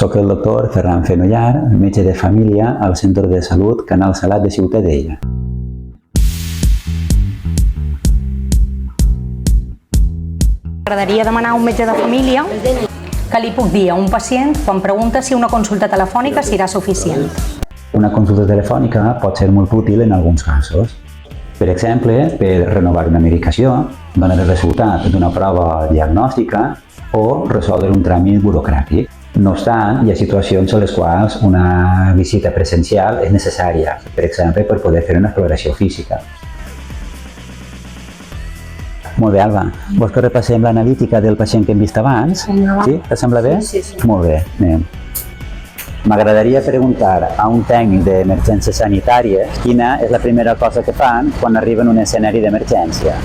Soc el doctor Ferran Fenollar, metge de família al Centre de Salut Canal Salat de Ciutadella. M'agradaria demanar a un metge de família que li puc dir a un pacient quan pregunta si una consulta telefònica serà suficient. Una consulta telefònica pot ser molt útil en alguns casos. Per exemple, per renovar una medicació, donar el resultat d'una prova diagnòstica o resoldre un tràmit burocràtic. No obstant, hi ha situacions en les quals una visita presencial és necessària, per exemple, per poder fer una exploració física. Molt bé, Alba. Vols que repassem l'analítica del pacient que hem vist abans? Sí? Et sembla bé? Sí. Molt bé, anem. M'agradaria preguntar a un tècnic d'emergències sanitàries quina és la primera cosa que fan quan arriben a un escenari d'emergència.